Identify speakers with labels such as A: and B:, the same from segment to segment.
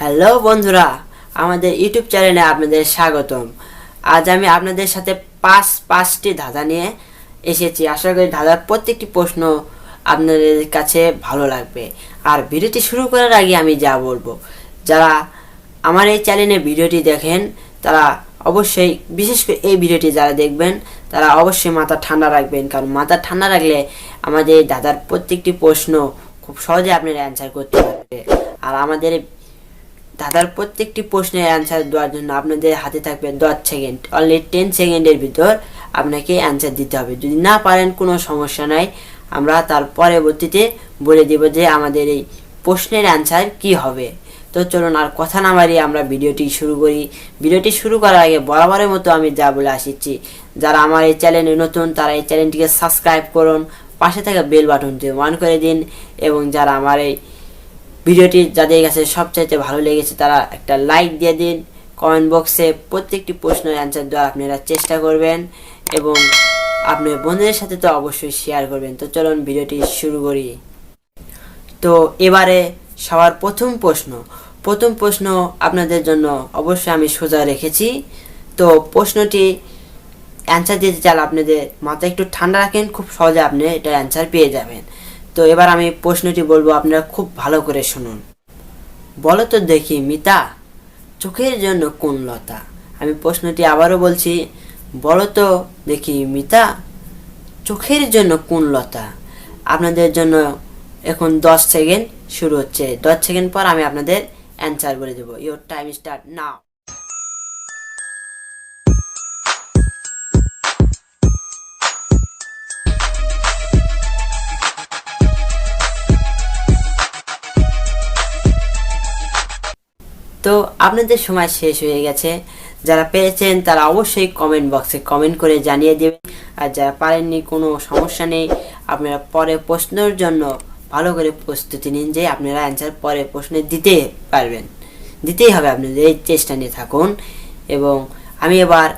A: Hello বন্ধুরা, আমাদের YouTube চ্যানেলে আপনাদের স্বাগতম। আজ আমি আপনাদের সাথে পাঁচটি ধাঁধা নিয়ে এসেছি। আশা করি ধাঁধার প্রত্যেকটি প্রশ্ন আপনাদের কাছে ভালো লাগবে। আর ভিডিওটি শুরু করার আগে আমি যা বলবো, যারা আমার এই চ্যানেলে ভিডিওটি দেখেন তারা অবশ্যই, বিশেষ করে এই ভিডিওটি যারা দেখবেন তারা অবশ্যই মাথা ঠান্ডা রাখবেন, কারণ মাথা ঠান্ডা রাখলে আমাদের এই ধাঁধার প্রত্যেকটি প্রশ্ন খুব সহজে আপনারা অ্যান্সার করতে পারবে। আর আমাদের ধাঁধার প্রত্যেকটি প্রশ্নের অ্যান্সার দেওয়ার জন্য আপনাদের হাতে থাকবে 10 সেকেন্ড। অনলি 10 সেকেন্ডের ভিতর আপনাকে অ্যান্সার দিতে হবে। যদি না পারেন কোনো সমস্যা নাই, আমরা তার পরবর্তীতে বলে দেব যে আমাদের এই প্রশ্নের অ্যান্সার কি হবে। তো চলুন আর কথা না বাড়িয়ে আমরা ভিডিওটি শুরু করি। ভিডিওটি শুরু করার আগে বরাবরের মতো আমি যা বলে আসছি, যারা আমার এই চ্যানেলে নতুন তারা এই চ্যানেলটিকে সাবস্ক্রাইব করুন, পাশে থাকা বেল বাটনটি অন করে দিন, এবং যারা আমার এই ভিডিওটি যাদের কাছে সবচাইতে ভালো লেগেছে তারা একটা লাইক দিয়ে দিন। কমেন্ট বক্সে প্রত্যেকটি প্রশ্নের অ্যান্সার দেওয়ার আপনারা চেষ্টা করবেন, এবং আপনার বন্ধুদের সাথে তো অবশ্যই শেয়ার করবেন। তো চলুন ভিডিওটি শুরু করি। তো এবারে সবার প্রথম প্রশ্ন আপনাদের জন্য অবশ্যই আমি সোজা রেখেছি। তো প্রশ্নটি অ্যান্সার দিতে চাইলে আপনাদের মাথা একটু ঠান্ডা রাখেন, খুব সহজে আপনি এটার অ্যান্সার পেয়ে যাবেন। তো এবার আমি প্রশ্নটি বলবো, আপনারা খুব ভালো করে শুনুন। বলো তো দেখি মিতা, চোখের জন্য কোন লতা? আমি প্রশ্নটি আবারও বলছি, বলো তো দেখি মিতা, চোখের জন্য কোন লতা? আপনাদের জন্য এখন 10 সেকেন্ড শুরু হচ্ছে। 10 সেকেন্ড পর আমি আপনাদের অ্যান্সার বলে দেবো। Your time start now. তো আপনাদের সময় শেষ হয়ে গেছে। যারা পেরেছেন তারা অবশ্যই কমেন্ট বক্সে কমেন্ট করে জানিয়ে দেবেন, আর যারা পারেননি কোনো সমস্যা নেই, আপনারা পরের প্রশ্নের জন্য ভালো করে প্রস্তুতি নিন যে আপনারা অ্যান্সার পরের প্রশ্নে দিতে পারবেন, দিতেই হবে। আপনাদের এই চেষ্টা নিয়ে থাকুন। এবং আমি এবার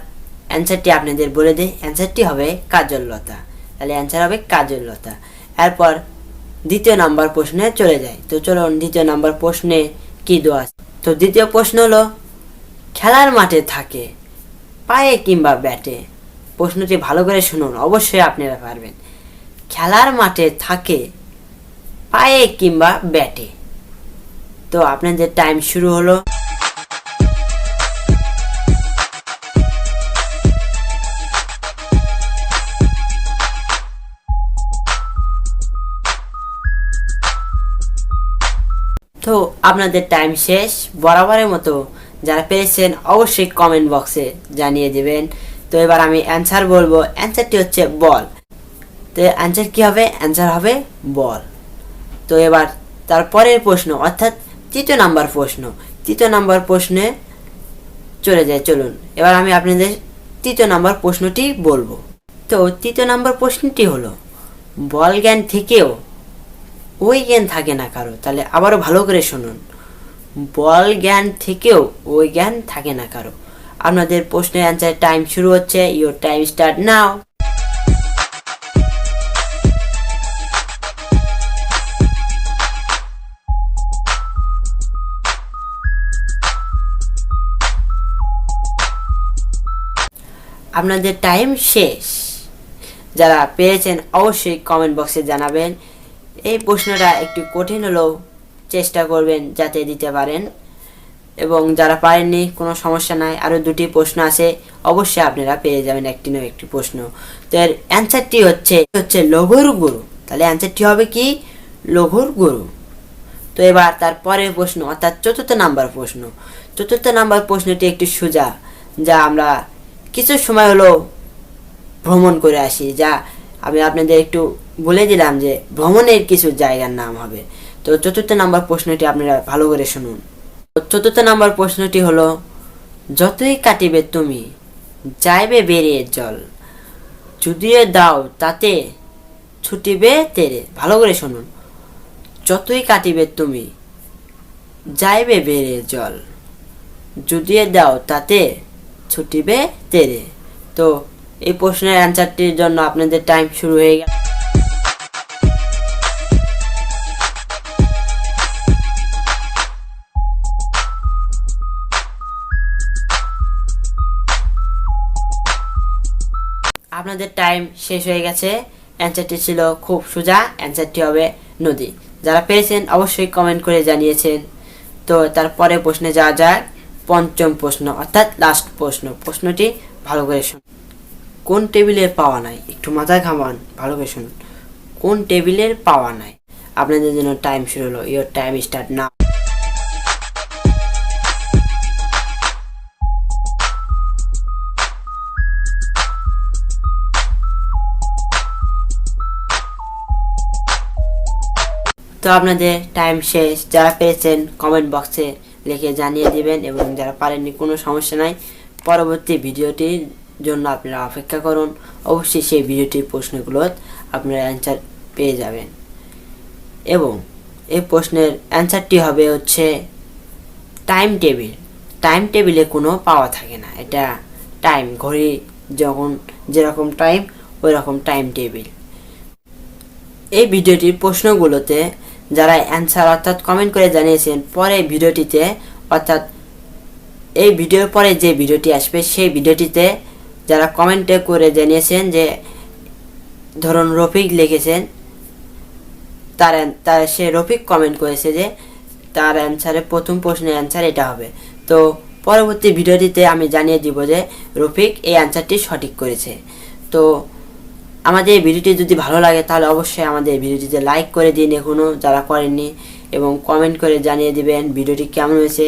A: অ্যান্সারটি আপনাদের বলে দিই। অ্যান্সারটি হবে কাজললতা। তাহলে অ্যান্সার হবে কাজললতা। এরপর দ্বিতীয় নাম্বার প্রশ্নে চলে যায়। তো চলুন দ্বিতীয় নাম্বার প্রশ্নে কি দেওয়া আছে। তো দ্বিতীয় প্রশ্ন হলো, খেলার মাঠে থাকে পায়ে কিংবা ব্যাটে? প্রশ্নটি ভালো করে শুনুন, অবশ্যই আপনারা পারবেন। খেলার মাঠে থাকে পায়ে কিংবা ব্যাটে। তো আপনাদের টাইম শুরু হলো। তো আপনাদের টাইম শেষ। বরাবরের মতো যারা পেরেছেন অবশ্যই কমেন্ট বক্সে জানিয়ে দেবেন। তো এবার আমি অ্যান্সার বলবো। অ্যান্সারটি হচ্ছে বল। তো অ্যান্সার কি হবে? অ্যান্সার হবে বল। তো এবার তারপরের প্রশ্ন, অর্থাৎ তৃতীয় নাম্বার প্রশ্নে চলে যায়। চলুন এবার আমি আপনাদের তৃতীয় নাম্বার প্রশ্নটি বলবো। তো তৃতীয় নাম্বার প্রশ্নটি হলো, বল জ্ঞান থেকেও ওই জ্ঞান থাকে না কারো। তাহলে আবারও ভালো করে শুনুন, বল জ্ঞান থেকেও ওই জ্ঞান থাকে না কারো। আপনাদের প্রশ্নের অ্যান্সার টাইম শুরু হচ্ছে। Your time start now. আপনাদের টাইম শেষ। যারা পেরেছেন অবশ্যই কমেন্ট বক্সে জানাবেন। এই প্রশ্নটা একটু কঠিন হলেও চেষ্টা করবেন যাতে দিতে পারেন, এবং যারা পারেননি কোনো সমস্যা নাই, আরও 2টি প্রশ্ন আছে, অবশ্যই আপনারা পেয়ে যাবেন একটি না একটি প্রশ্ন। তো এর অ্যান্সারটি হচ্ছে লঘুর গুরু। তাহলে অ্যান্সারটি হবে কি? লঘুর গুরু। তো এবার তার পরের প্রশ্ন, অর্থাৎ চতুর্থ নাম্বার প্রশ্নটি একটু সোজা, যা আমরা কিছু সময় হলো ভ্রমণ করে আসি, যা আমি আপনাদের একটু বলে দিলাম যে ভ্রমণের কিছু জায়গার নাম হবে। তো চতুর্থ নাম্বার প্রশ্নটি আপনারা ভালো করে শুনুন। চতুর্থ নাম্বার প্রশ্নটি হলো, যতই কাটিবে তুমি যাইবে বেরিয়ে জল, যদিও দাও তাতে ছুটিবে তেরে। ভালো করে শুনুন, যতই কাটিবে তুমি যাইবে বেরিয়ে জল, যদিও দাও তাতে ছুটিবে তেরে। তো এই প্রশ্নের অ্যান্সারটির জন্য আপনাদের টাইম শুরু হয়ে গেল। আপনাদের টাইম শেষ হয়ে গেছে। অ্যান্সারটি ছিল খুব সোজা, অ্যান্সারটি হবে নদী। যারা পেরেছেন অবশ্যই কমেন্ট করে জানিয়েছেন। তো তারপরে প্রশ্নে যাওয়া যায়, পঞ্চম প্রশ্ন অর্থাৎ লাস্ট প্রশ্ন। প্রশ্নটি ভালো করে শুনুন। কোন টেবিলের পাওয়া নাই? একটু মাথায় ঘামান, ভালো করে শুনুন। কোন টেবিলের পাওয়া নাই? আপনাদের জন্য টাইম শুরু হলো। Your time start now. তো আপনাদের টাইম শেষ। যারা পেরেছেন কমেন্ট বক্সে লিখে জানিয়ে দিবেন, এবং যারা পারেননি কোনো সমস্যা নাই, পরবর্তী ভিডিওটির জন্য আপনারা অপেক্ষা করুন। অবশ্যই সেই ভিডিওটির প্রশ্নগুলো আপনারা অ্যান্সার পেয়ে যাবেন, এবং এই প্রশ্নের অ্যান্সারটি হবে হচ্ছে টাইম টেবিল। টাইম টেবিলে কোনো পাওয়া থাকে না, এটা টাইম, ঘড়ি যখন যেরকম টাইম ওই রকম টাইম টেবিল। এই ভিডিওটির প্রশ্নগুলোতে যারা অ্যান্সার অর্থাৎ কমেন্ট করে জানিয়েছেন, পরে ভিডিওটিতে অর্থাৎ এই ভিডিওর পরে যে ভিডিওটি আসবে সেই ভিডিওটিতে যারা কমেন্টে করে জানিয়েছেন, যে ধরুন রফিক লিখেছেন, তার সে রফিক কমেন্ট করেছে যে তার অ্যান্সারে প্রথম প্রশ্নের অ্যান্সার এটা হবে। তো পরবর্তী ভিডিওটিতে আমি জানিয়ে দিব যে রফিক এই অ্যান্সারটি সঠিক করেছে। তো আমাদের এই ভিডিওটি যদি ভালো লাগে তাহলে অবশ্যই আমাদের ভিডিওটিতে লাইক করে দিন এখনও যারা করেননি, এবং কমেন্ট করে জানিয়ে দিবেন ভিডিওটি কেমন হয়েছে,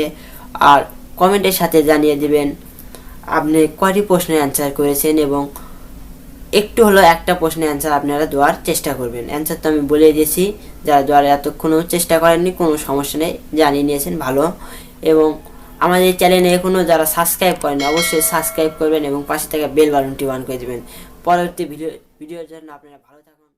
A: আর কমেন্টের সাথে জানিয়ে দিবেন আপনি কয়টি প্রশ্নের অ্যান্সার করেছেন, এবং একটু হলো একটা প্রশ্নের অ্যান্সার আপনারা দেওয়ার চেষ্টা করবেন। অ্যান্সার তো আমি বলে দিয়েছি, যারা দেওয়ার এতক্ষণও চেষ্টা করেননি কোনো সমস্যা নেই, জানিয়ে নিয়েছেন ভালো। এবং আমাদের চ্যানেলে এখনও যারা সাবস্ক্রাইব করেন অবশ্যই সাবস্ক্রাইব করবেন, এবং পাশে থাকা বেল বাটনটি অন করে দেবেন। পরবর্তী ভিডিওর জন্য আপনারা ভালো থাকুন।